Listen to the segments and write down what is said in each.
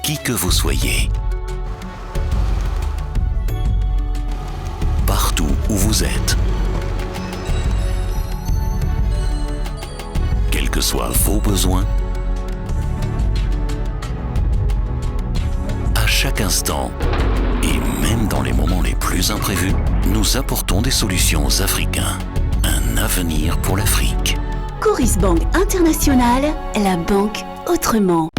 qui que vous soyez. Partout où vous êtes. Quels que soient vos besoins, à chaque instant, et même dans les moments les plus imprévus, nous apportons des solutions aux Africains. Un avenir pour l'Afrique. Coris Bank International, la banque autrement.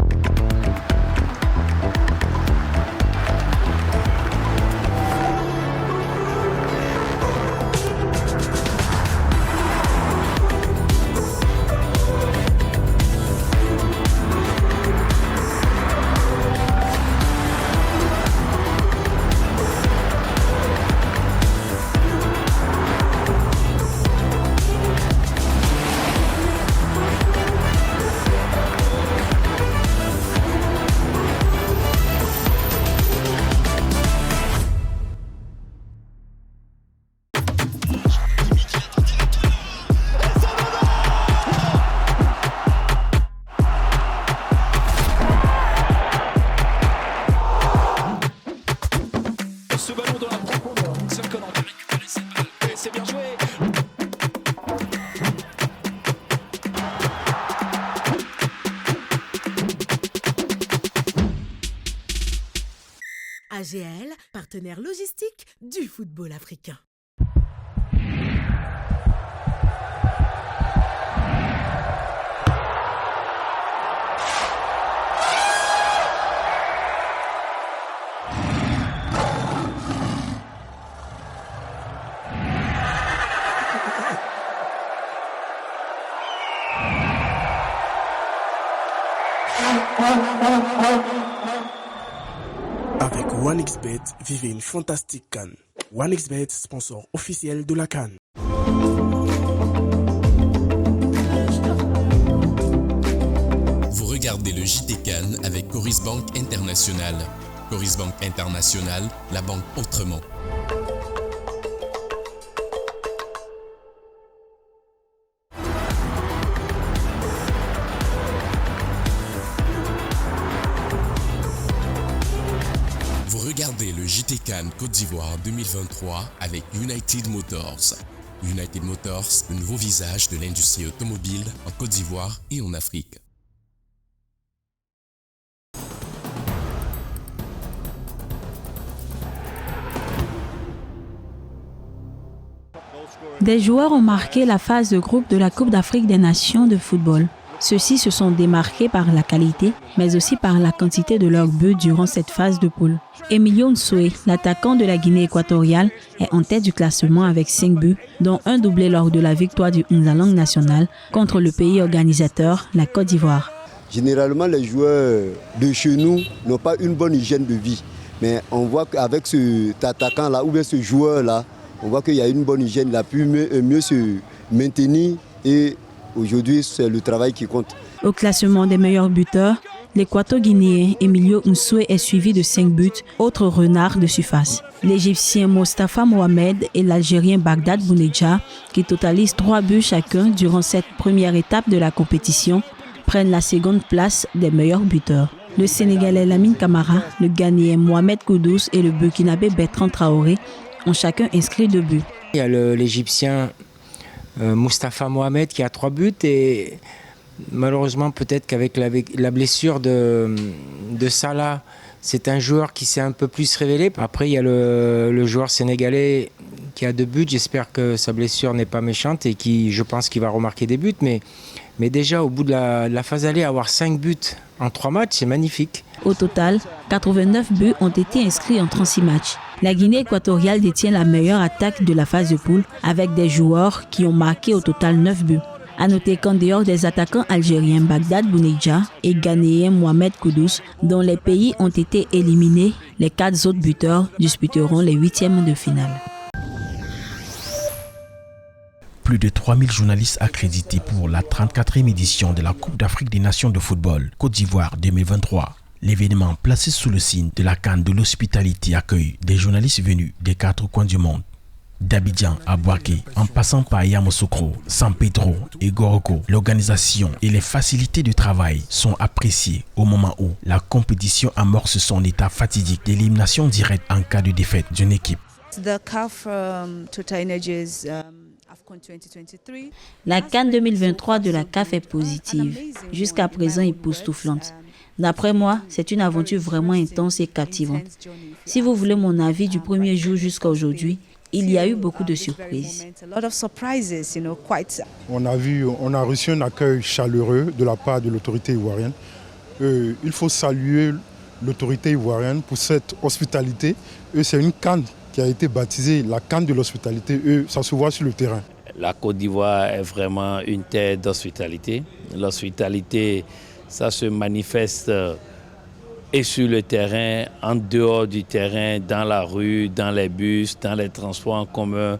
AGL, partenaire logistique du football africain. Avec OneXBet, vivez une fantastique CAN. OneXBet, sponsor officiel de la CAN. Vous regardez le JT CAN avec Coris Bank International. Coris Bank International, la banque autrement. Regardez le JT CAN Côte d'Ivoire 2023 avec United Motors. United Motors, le nouveau visage de l'industrie automobile en Côte d'Ivoire et en Afrique. Des joueurs ont marqué la phase de groupe de la Coupe d'Afrique des Nations de football. Ceux-ci se sont démarqués par la qualité, mais aussi par la quantité de leurs buts durant cette phase de poule. Emilio Nsoué, l'attaquant de la Guinée équatoriale, est en tête du classement avec 5 buts, dont un doublé lors de la victoire du Nzalang national contre le pays organisateur, la Côte d'Ivoire. Généralement, les joueurs de chez nous n'ont pas une bonne hygiène de vie. Mais on voit qu'avec cet attaquant-là, ou bien ce joueur-là, on voit qu'il y a une bonne hygiène, il a pu mieux se maintenir et aujourd'hui, c'est le travail qui compte. Au classement des meilleurs buteurs, l'Équato-Guinéen Emilio Nsoué est suivi de 5 buts, autre renard de surface. L'Égyptien Mostafa Mohamed et l'Algérien Bagdad Bounedjah, qui totalisent 3 buts chacun durant cette première étape de la compétition, prennent la seconde place des meilleurs buteurs. Le Sénégalais Lamine Camara, le Ghanéen Mohamed Kudus et le Burkinabé Bertrand Traoré ont chacun inscrit 2 buts. Il y a l'Égyptien Mostafa Mohamed qui a 3 buts et malheureusement peut-être qu'avec la blessure de Salah, c'est un joueur qui s'est un peu plus révélé. Après il y a le joueur sénégalais qui a 2 buts, j'espère que sa blessure n'est pas méchante et je pense qu'il va remarquer des buts, mais déjà au bout de la phase aller, avoir 5 buts en 3 matchs, c'est magnifique. Au total, 89 buts ont été inscrits en 36 matchs. La Guinée équatoriale détient la meilleure attaque de la phase de poule avec des joueurs qui ont marqué au total 9 buts. A noter qu'en dehors des attaquants algériens Bagdad Bounedjah et ghanéen Mohamed Kudus, dont les pays ont été éliminés, les 4 autres buteurs disputeront les 8e de finale. Plus de 3000 journalistes accrédités pour la 34e édition de la Coupe d'Afrique des Nations de football Côte d'Ivoire 2023. L'événement placé sous le signe de la CAN de l'hospitalité accueille des journalistes venus des 4 coins du monde. D'Abidjan à Bouaké, en passant par Yamoussoukro, San Pedro et Goroko, l'organisation et les facilités de travail sont appréciées au moment où la compétition amorce son état fatidique d'élimination directe en cas de défaite d'une équipe. La CAN 2023 de la CAF est positive, jusqu'à présent époustouflante. D'après moi, c'est une aventure vraiment intense et captivante. Si vous voulez mon avis du premier jour jusqu'à aujourd'hui, il y a eu beaucoup de surprises. On a reçu un accueil chaleureux de la part de l'autorité ivoirienne. Il faut saluer l'autorité ivoirienne pour cette hospitalité. C'est une CAN qui a été baptisée la CAN de l'hospitalité. Ça se voit sur le terrain. La Côte d'Ivoire est vraiment une terre d'hospitalité. L'hospitalité, ça se manifeste et sur le terrain, en dehors du terrain, dans la rue, dans les bus, dans les transports en commun.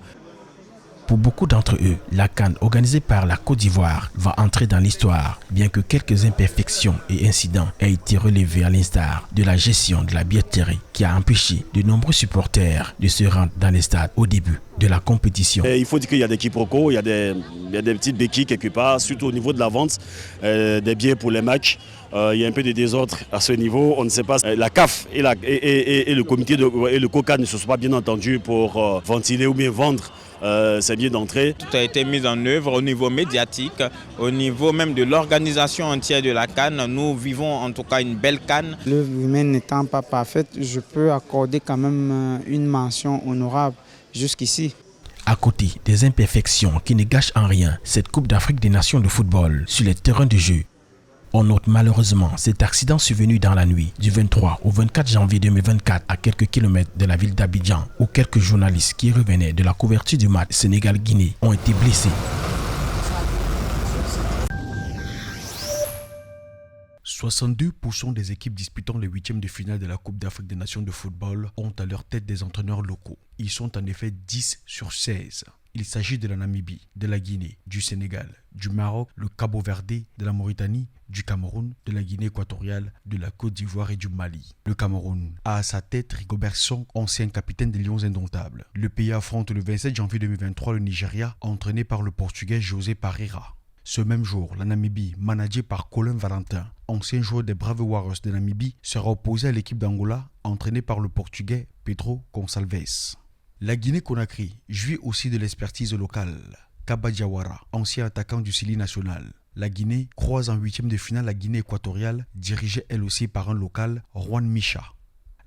Pour beaucoup d'entre eux, la CAN organisée par la Côte d'Ivoire va entrer dans l'histoire, bien que quelques imperfections et incidents aient été relevés à l'instar de la gestion de la billetterie qui a empêché de nombreux supporters de se rendre dans les stades au début de la compétition. Il faut dire qu'il y a des quiproquos, il y a des petites béquilles quelque part, surtout au niveau de la vente des billets pour les matchs. Il y a un peu de désordre à ce niveau. On ne sait pas. La CAF et le comité et le COCA ne se sont pas bien entendus pour ventiler ou bien vendre ces billets d'entrée. Tout a été mis en œuvre au niveau médiatique, au niveau même de l'organisation entière de la CAN. Nous vivons en tout cas une belle CAN. L'œuvre humaine n'étant pas parfaite, je peux accorder quand même une mention honorable jusqu'ici. À côté des imperfections qui ne gâchent en rien cette Coupe d'Afrique des Nations de football sur les terrains de jeu, on note malheureusement cet accident survenu dans la nuit du 23 au 24 janvier 2024 à quelques kilomètres de la ville d'Abidjan où quelques journalistes qui revenaient de la couverture du match Sénégal-Guinée ont été blessés. 62% des équipes disputant les huitièmes de finale de la Coupe d'Afrique des Nations de football ont à leur tête des entraîneurs locaux. Ils sont en effet 10 sur 16. Il s'agit de la Namibie, de la Guinée, du Sénégal, du Maroc, le Cabo-Verde, de la Mauritanie, du Cameroun, de la Guinée équatoriale, de la Côte d'Ivoire et du Mali. Le Cameroun a à sa tête Rigobert Song, ancien capitaine des Lions indomptables. Le pays affronte le 27 janvier 2023 le Nigeria, entraîné par le Portugais José Parreira. Ce même jour, la Namibie, managée par Colin Valentin, ancien joueur des Brave Warriors de Namibie, sera opposée à l'équipe d'Angola, entraînée par le Portugais Pedro Gonçalves. La Guinée-Conakry jouit aussi de l'expertise locale. Kaba Diawara, ancien attaquant du Sili national. La Guinée croise en huitième de finale la Guinée équatoriale, dirigée elle aussi par un local, Juan Micha.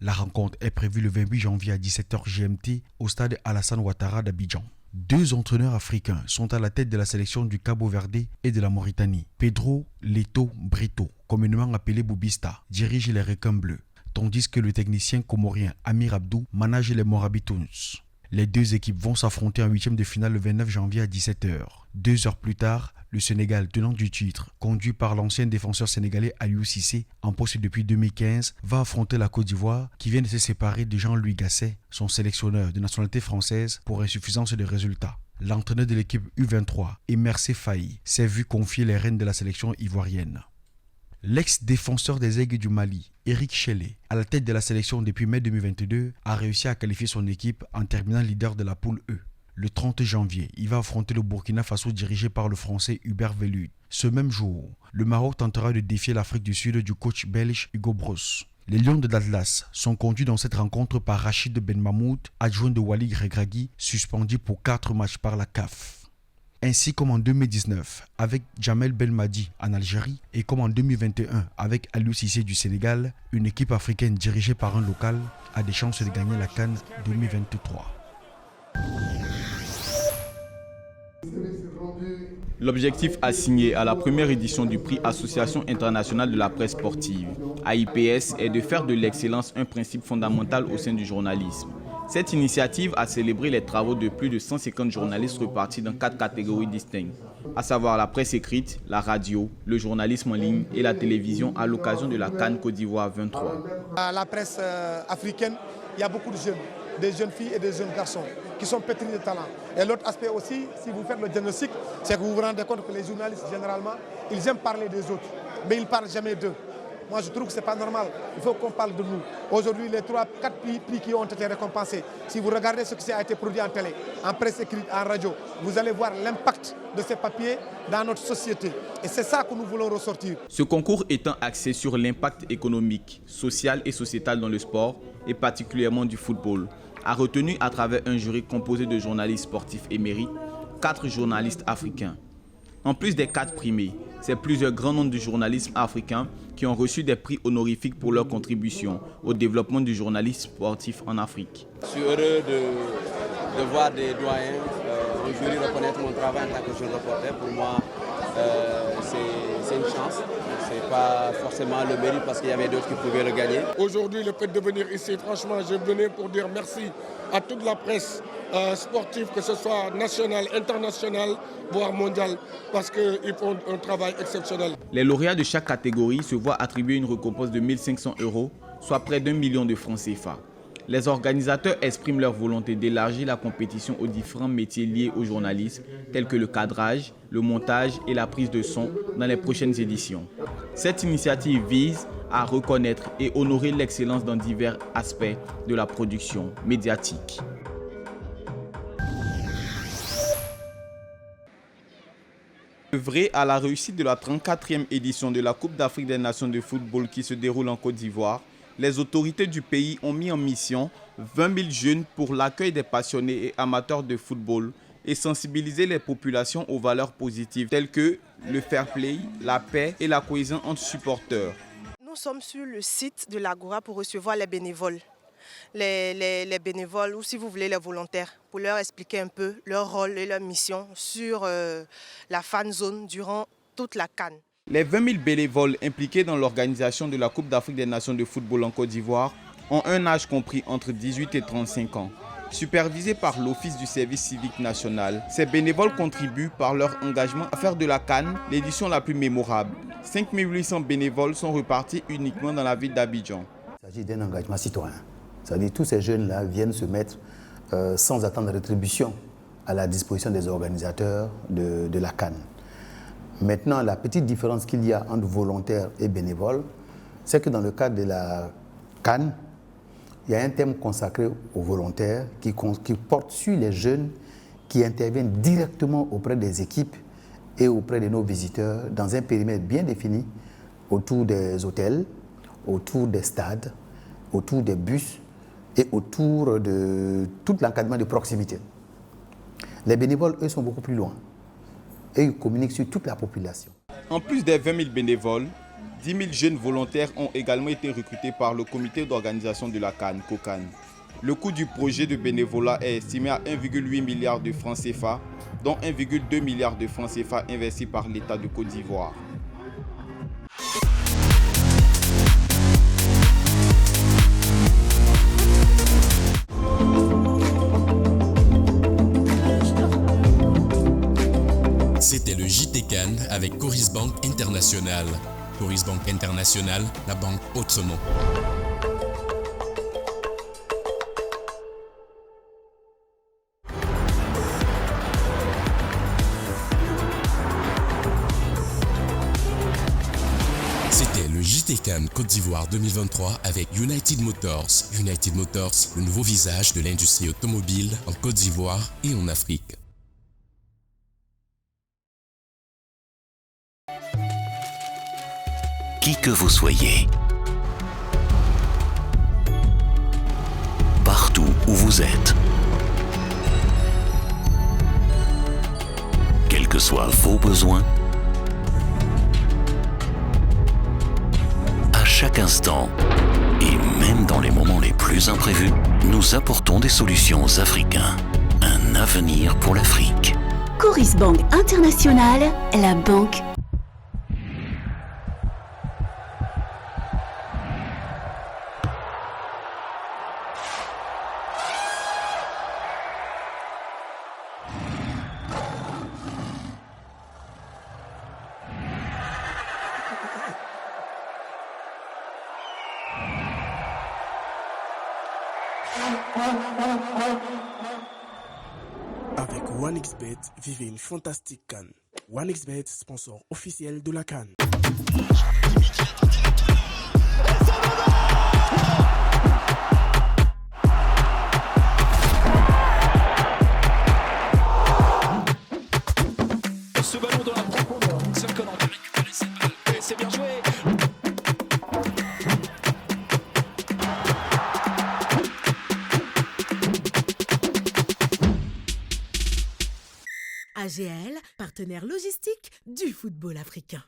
La rencontre est prévue le 28 janvier à 17h GMT au stade Alassane Ouattara d'Abidjan. Deux entraîneurs africains sont à la tête de la sélection du Cabo-Verde et de la Mauritanie. Pedro Leto Brito, communément appelé Boubista, dirige les Requins bleus, tandis que le technicien comorien Amir Abdou manage les Morabitouns. Les deux équipes vont s'affronter en huitième de finale le 29 janvier à 17h. 2 heures plus tard, le Sénégal, tenant du titre, conduit par l'ancien défenseur sénégalais Aliou Cissé, en poste depuis 2015, va affronter la Côte d'Ivoire qui vient de se séparer de Jean-Louis Gasset, son sélectionneur de nationalité française, pour insuffisance de résultats. L'entraîneur de l'équipe U23, Emerse Faye, s'est vu confier les rênes de la sélection ivoirienne. L'ex-défenseur des Aigles du Mali, Eric Chelle, à la tête de la sélection depuis mai 2022, a réussi à qualifier son équipe en terminant leader de la poule E. Le 30 janvier, il va affronter le Burkina Faso dirigé par le Français Hubert Velud. Ce même jour, le Maroc tentera de défier l'Afrique du Sud du coach belge Hugo Broos. Les Lions de l'Atlas sont conduits dans cette rencontre par Rachid Ben Mahmoud, adjoint de Wally Regragui, suspendu pour 4 matchs par la CAF. Ainsi comme en 2019 avec Jamel Belmadi en Algérie et comme en 2021 avec Aliou Cissé du Sénégal, une équipe africaine dirigée par un local a des chances de gagner la CAN 2023. L'objectif assigné à la première édition du prix Association internationale de la presse sportive, AIPS, est de faire de l'excellence un principe fondamental au sein du journalisme. Cette initiative a célébré les travaux de plus de 150 journalistes repartis dans 4 catégories distinctes, à savoir la presse écrite, la radio, le journalisme en ligne et la télévision à l'occasion de la CAN Côte d'Ivoire 23. La presse africaine, il y a beaucoup de jeunes, des jeunes filles et des jeunes garçons qui sont pétris de talent. Et l'autre aspect aussi, si vous faites le diagnostic, c'est que vous vous rendez compte que les journalistes, généralement, ils aiment parler des autres, mais ils ne parlent jamais d'eux. Moi, je trouve que ce n'est pas normal. Il faut qu'on parle de nous. Aujourd'hui, les 3-4 prix qui ont été récompensés, si vous regardez ce qui a été produit en télé, en presse écrite, en radio, vous allez voir l'impact de ces papiers dans notre société. Et c'est ça que nous voulons ressortir. Ce concours étant axé sur l'impact économique, social et sociétal dans le sport, et particulièrement du football, a retenu à travers un jury composé de journalistes sportifs émérites, 4 journalistes africains. En plus des 4 primés, c'est plusieurs grands noms du journalisme africain qui ont reçu des prix honorifiques pour leur contribution au développement du journalisme sportif en Afrique. Je suis heureux de voir des doyens au jury reconnaître mon travail en tant que jeune reporter. Pour moi, c'est une chance. Ce n'est pas forcément le mérite parce qu'il y avait d'autres qui pouvaient le gagner. Aujourd'hui, le fait de venir ici, franchement, je venais pour dire merci à toute la presse sportive, que ce soit nationale, internationale, voire mondiale, parce qu'ils font un travail exceptionnel. Les lauréats de chaque catégorie se voient attribuer une récompense de 1 500 €, soit près d'1 million de francs CFA. Les organisateurs expriment leur volonté d'élargir la compétition aux différents métiers liés au journalisme, tels que le cadrage, le montage et la prise de son dans les prochaines éditions. Cette initiative vise à reconnaître et honorer l'excellence dans divers aspects de la production médiatique. Œuvrer à la réussite de la 34e édition de la Coupe d'Afrique des Nations de football qui se déroule en Côte d'Ivoire, les autorités du pays ont mis en mission 20 000 jeunes pour l'accueil des passionnés et amateurs de football et sensibiliser les populations aux valeurs positives telles que le fair play, la paix et la cohésion entre supporters. Nous sommes sur le site de l'Agora pour recevoir les bénévoles. Les bénévoles ou si vous voulez les volontaires pour leur expliquer un peu leur rôle et leur mission sur la fan zone durant toute la CAN. Les 20 000 bénévoles impliqués dans l'organisation de la Coupe d'Afrique des Nations de football en Côte d'Ivoire ont un âge compris entre 18 et 35 ans. Supervisés par l'Office du service civique national, ces bénévoles contribuent par leur engagement à faire de la CAN l'édition la plus mémorable. 5 800 bénévoles sont repartis uniquement dans la ville d'Abidjan. Il s'agit d'un engagement citoyen. C'est-à-dire que tous ces jeunes-là viennent se mettre sans attendre rétribution à la disposition des organisateurs de la CAN. Maintenant, la petite différence qu'il y a entre volontaires et bénévoles, c'est que dans le cadre de la CAN, il y a un thème consacré aux volontaires qui porte sur les jeunes qui interviennent directement auprès des équipes et auprès de nos visiteurs dans un périmètre bien défini autour des hôtels, autour des stades, autour des bus et autour de tout l'encadrement de proximité. Les bénévoles, eux, sont beaucoup plus loin et ils communiquent sur toute la population. En plus des 20 000 bénévoles, 10 000 jeunes volontaires ont également été recrutés par le comité d'organisation de la CAN, COCAN. Le coût du projet de bénévolat est estimé à 1,8 milliard de francs CFA, dont 1,2 milliard de francs CFA investis par l'État de Côte d'Ivoire. C'était le JT CAN avec Coris Bank International. Coris Bank International, la banque autrement. C'était le JT CAN Côte d'Ivoire 2023 avec United Motors. United Motors, le nouveau visage de l'industrie automobile en Côte d'Ivoire et en Afrique. Qui que vous soyez, partout où vous êtes, quels que soient vos besoins, à chaque instant, et même dans les moments les plus imprévus, nous apportons des solutions aux Africains. Un avenir pour l'Afrique. Coris Bank International, la banque. Avec OneXBet, vivez une fantastique CAN. OneXBet, sponsor officiel de la CAN. AGL, partenaire logistique du football africain.